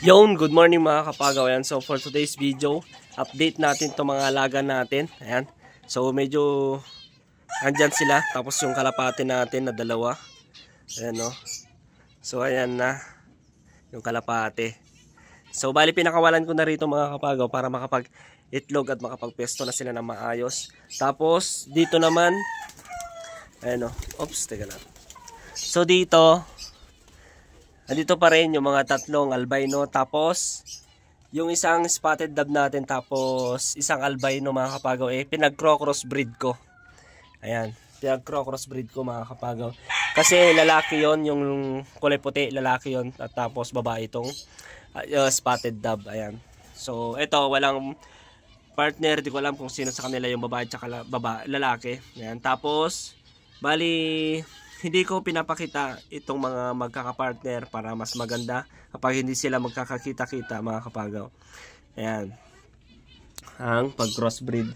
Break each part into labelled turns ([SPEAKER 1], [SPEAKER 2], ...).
[SPEAKER 1] Yon, good morning mga kapagaw. Ayan, so for today's video, update natin itong mga alaga natin. Ayan. So medyo andyan sila. Tapos yung kalapate natin na dalawa. Ayan, no. So ayan na yung kalapate. So bali pinakawalan ko na rito mga kapagaw para makapag-itlog at makapagpesto na sila ng maayos. Tapos dito naman, ayan, no. Oops, teka lang. So dito, andito pa rin yung mga tatlong albino, tapos yung isang spotted dove natin, tapos isang albino mga kapagaw, pinag-cross breed ko. Ayan, pinag-cross breed ko mga kapagaw. Kasi lalaki yon, yung kulay puti, lalaki yon, at tapos babae itong spotted dove. Ayan. So ito, walang partner, di ko alam kung sino sa kanila yung babae at lalaki. Ayan, tapos bali hindi ko pinapakita itong mga magkakapartner para mas maganda kapag hindi sila magkakakita-kita mga kapagaw. Ayan, ang pag-crossbreed.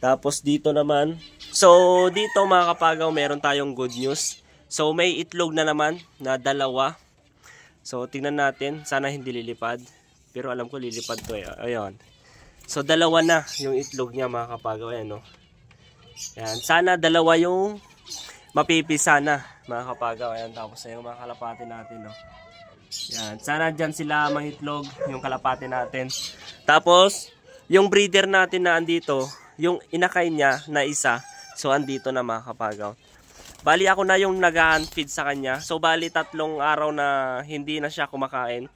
[SPEAKER 1] Tapos dito naman, so dito mga kapagaw, meron tayong good news. So may itlog na naman na dalawa. So tingnan natin, sana hindi lilipad, pero alam ko lilipad to. Ayan. So dalawa na yung itlog niya mga kapagaw. Ayan, no? Ayan. Sana dalawa yung mapipisa na mga kapagaw. Ayan, tapos yung mga kalapate natin, no? Ayan, sana dyan sila mangitlog yung kalapate natin. Tapos yung breeder natin na andito, yung inakay niya na isa, so andito na mga kapagaw. Bali ako na yung nag-feed sa kanya. So bali 3 araw na hindi na siya kumakain.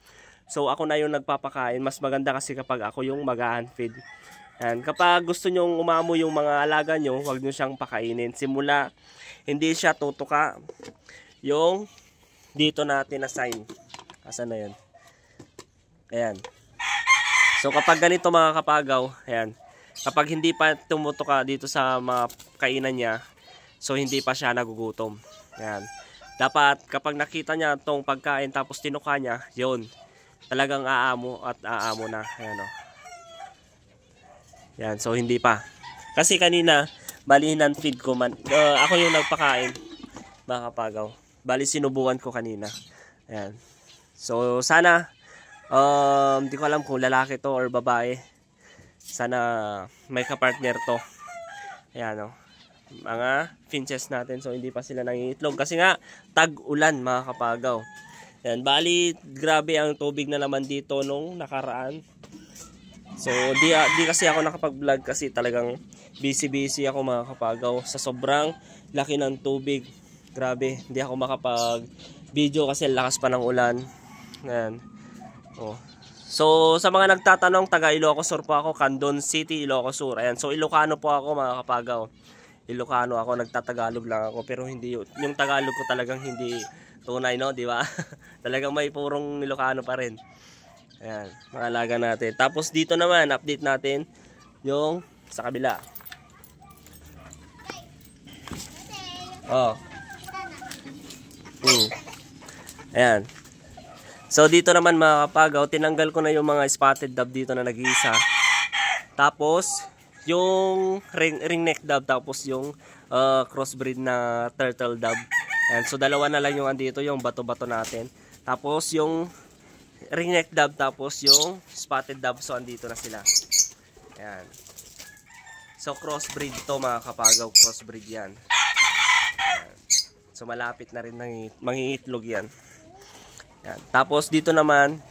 [SPEAKER 1] So ako na yung nagpapakain. Mas maganda kasi kapag ako yung mag-feed. Ayan, kapag gusto nyong umamo yung mga alaga nyo, huwag nyo siyang pakainin. Simula hindi siya tutuka, yung dito natin na sign. Asan na yun? Ayan. So kapag ganito mga kapagaw, ayan, kapag hindi pa tumutuka dito sa mga kainan niya, so hindi pa siya nagugutom. Ayan. Dapat kapag nakita niya itong pagkain tapos tinuka niya, yun, talagang aamo at aamo na. Ayan, o. Ayan, so hindi pa. Kasi kanina, bali feed ko man. Ako yung nagpakain mga kapagaw. Bali sinubukan ko kanina. Ayan. So sana hindi ko alam kung lalaki to or babae. Sana may kapartner to. Ayan, o. Mga finches natin. So hindi pa sila nangingitlog kasi nga tag-ulan mga kapagaw. Ayan, bali grabe ang tubig na naman dito nung nakaraan. So di kasi ako nakapag-vlog kasi talagang busy ako mga kapagaw. Sa sobrang laki ng tubig, grabe, hindi ako makapag-video kasi lakas pa ng ulan. Ayan. Oh. So sa mga nagtatanong, taga Ilocos Sur po ako, Candon City, Ilocos Sur. Ayan, so Ilocano po ako mga kapagaw. Ilocano ako, nagtatagalog lang ako, pero hindi yung Tagalog ko talagang hindi tunay, no, di ba? Talagang may purong Ilocano pa rin. Ayan, mga alaga natin. Tapos dito naman, update natin yung sa kabila. Oh. Ayan. So dito naman mga kapagaw, tinanggal ko na yung mga spotted dove dito na nag-iisa. Tapos yung ring neck dove, tapos yung crossbreed na turtle dove. Ayan, so dalawa na lang yung andito, yung bato-bato natin. Tapos yung ringneck dove, tapos yung spotted dove, so andito na sila. Ayan. So crossbreed to mga kapagaw, crossbreed yan. Ayan. So malapit na rin mangingitlog yan. Ayan. Tapos dito naman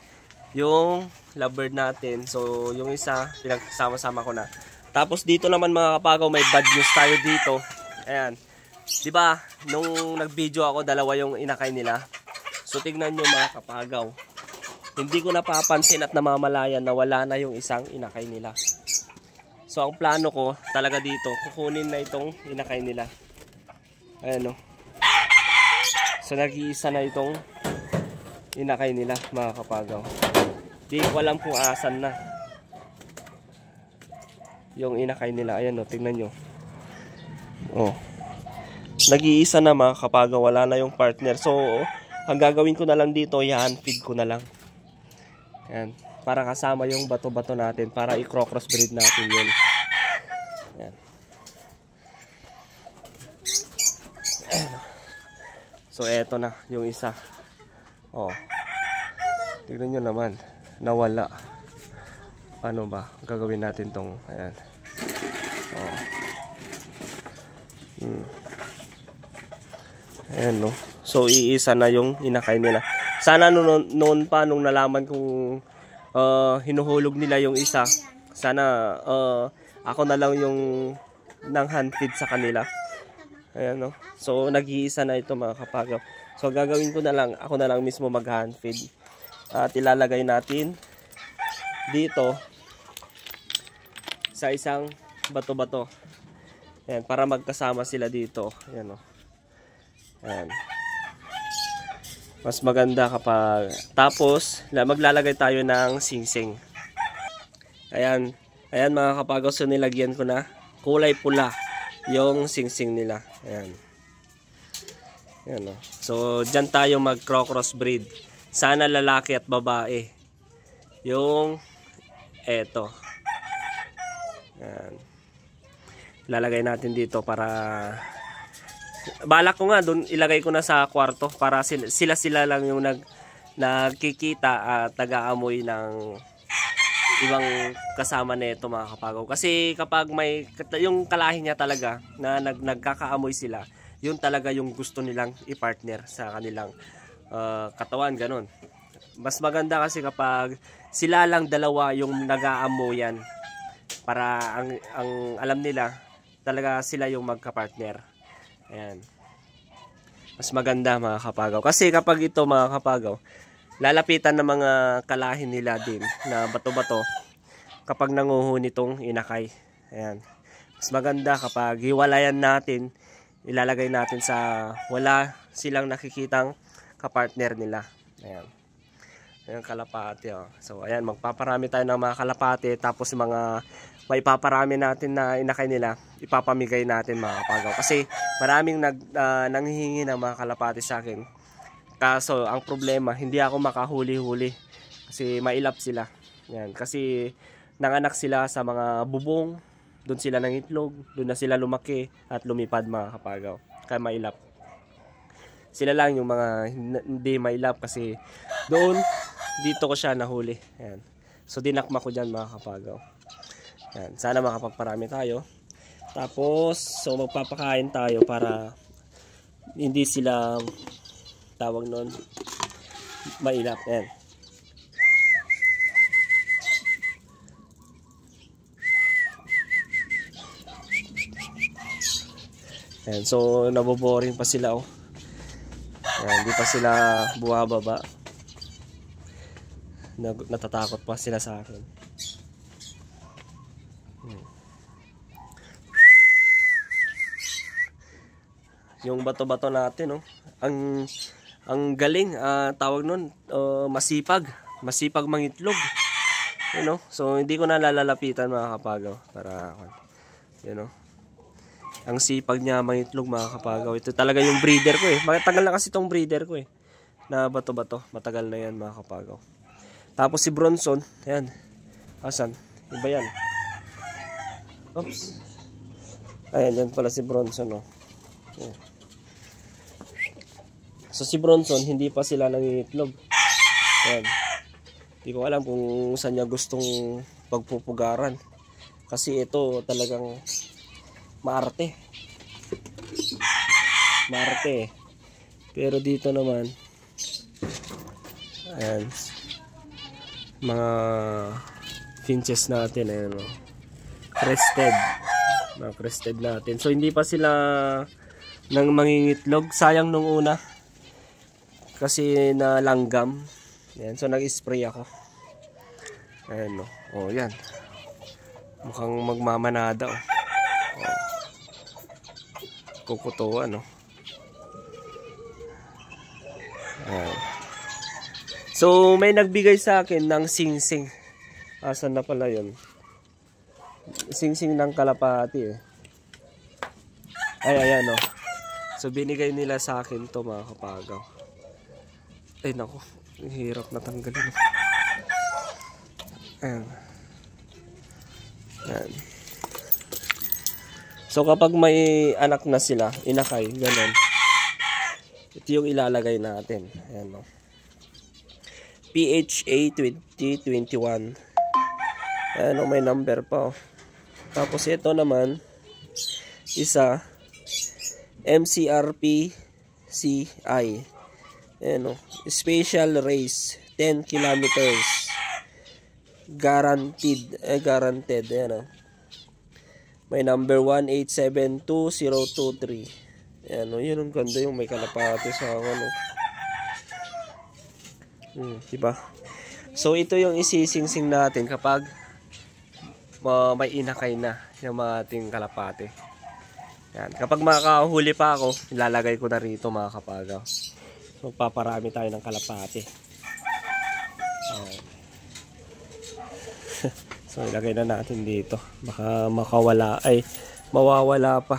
[SPEAKER 1] yung lovebird natin. So yung isa pinagsama-sama ko na. Tapos dito naman mga kapagaw, may bad news tayo dito. Ayan. Diba nung nag-video ako, dalawa yung inakay nila. So tignan nyo mga kapagaw, hindi ko napapansin at namamalayan na wala na yung isang inakay nila. So ang plano ko talaga dito, kukunin na itong inakay nila. Ayan, o. So nag-iisa na itong inakay nila mga kapagaw. Di ko alam kung asan na yung inakay nila. Ayan, o, tingnan nyo. Oh, nag-iisa na mga kapagaw, wala na yung partner. So ang gagawin ko na lang dito, i-feed ko na lang. Ayan, para kasama yung bato-bato natin, para i-crossbreed natin yun. Ayan. So eto na yung isa. Oh, tignan nyo naman. nawala. Ano ba? Gagawin natin tong, ayan. Oh. Ayan, no. So, iisa na yung inakay nila. Sana noon pa, nung nalaman kong hinuhulog nila yung isa, sana ako na lang yung nang hand feed sa kanila. Ayan, no. So, nag-iisa na ito mga kapagaw. So, gagawin ko na lang, ako na lang mismo mag-hand feed. At ilalagay natin dito sa isang bato-bato. Ayan, para magkasama sila dito. Ayan, no. Ayan. Mas maganda kapag... Tapos, maglalagay tayo ng singsing. Ayan. Ayan mga kapagaw. So, nilagyan ko na kulay pula yung singsing nila. Ayan. Ayan, no. So, dyan tayo mag-cross breed. Sana lalaki at babae. Yung eto. Ayan. Lalagay natin dito para... Balak ko nga doon ilagay ko na sa kwarto para sila lang yung nagkikita at nag-aamoy ng ibang kasama nito mga kapagaw. Kasi kapag may yung kalahi niya talaga na nagkakaamoy sila, yun talaga yung gusto nilang i-partner sa kanilang katawan, ganun. Mas maganda kasi kapag sila lang dalawa yung nag-aamoyan para ang alam nila talaga sila yung magka-partner. Ayan. Mas maganda mga kapagaw. Kasi kapag ito mga kapagaw, lalapitan ng mga kalahin nila din na bato-bato kapag nanguhuni itong inakay. Ayan. Mas maganda kapag hiwalayan natin, ilalagay natin sa wala silang nakikitang kapartner nila. Ayan. Ayan kalapati. Oh. So ayan, magpaparami tayo ng mga kalapati. Tapos mga may paparami natin na inakay nila, ipapamigay natin mga kapagaw. Kasi maraming nanghihingi ng mga kalapati sa akin. Kaso ang problema, hindi ako makahuli-huli. Kasi mailap sila. Yan. Kasi nanganak sila sa mga bubong. Doon sila nangitlog. Doon na sila lumaki at lumipad mga kapagaw. Kaya mailap. Sila lang yung mga hindi mailap kasi doon, dito ko siya nahuli. Yan. So dinakma ko dyan mga kapagaw. Yan. Sana makapagparami tayo. Tapos, so magpapakain tayo para hindi sila tawag nun mailap. Yan. Yan. So, naboboring pa sila. Oh. Yan. Hindi pa sila buwababa. Natatakot pa sila sa akin. Yung bato-bato natin, no? Ang galing, tawag nun, masipag mangitlog. You know? So hindi ko na lalalapitan mga kapagaw para you know. Ang sipag niya mangitlog mga kapagaw. Ito talaga yung breeder ko eh. Matagal na kasi itong breeder ko eh. Na bato-bato, matagal na yan mga kapagaw. Tapos si Bronson, ayan. Asan? Iba yan. Oops. Ayan, yan pala si Bronson, no. Ayan. So si Bronson, hindi pa sila nangingitlog. Ayan. Hindi ko alam kung saan niya gustong pagpupugaran. Kasi ito talagang maarte. Maarte. Pero dito naman, ayan, mga finches natin, ayan, no? Crested. Mga crested natin. So hindi pa sila nang mangingitlog. Sayang nung una. Kasi na langgam. Yan, so nag-spray ako. Ayan, no. Oh, yan. Mukhang magmamanada, oh. Oh. Kukutuan, no. Ayan. So may nagbigay sa akin ng singsing. Asan na pala 'yon? Singsing ng kalapati eh. Ay, ayan, no. So binigay nila sa akin 'to mga kapagaw. Ay nako, hirap na tanggalin. Ayan. Ayan. So kapag may anak na sila, inakay, ganun. Ito yung ilalagay natin. Ayan, no. PHA 2021. Ayan, may number pa. Tapos ito naman, isa, MCRP CI. Ayan, special race, 10 kilometers. Guaranteed. Ayan, may number 1872023. Ayan, yun ang ganda yung may kalapate sa diba? So ito yung isisingsing natin kapag may inakay na yung mga ating kalapate. Yan. Kapag makakahuli pa ako, ilalagay ko na rito mga kapagaw. Magpaparami tayo ng kalapate. So ilagay na natin dito. Baka mawawala pa.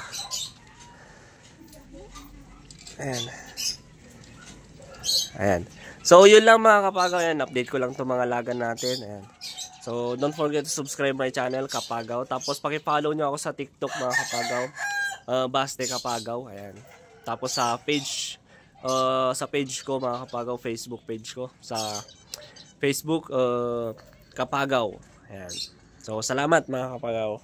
[SPEAKER 1] Ayan. So yun lang mga kapagaw. Ayan, update ko lang itong mga laga natin. Ayan. So, don't forget to subscribe my channel, Kapagaw. Tapos, paki-follow nyo ako sa TikTok, mga Kapagaw. Baste Kapagaw. Ayan. Tapos, sa page ko, mga Kapagaw, Facebook page ko. Sa Facebook, Kapagaw. Ayan. So, salamat, mga Kapagaw.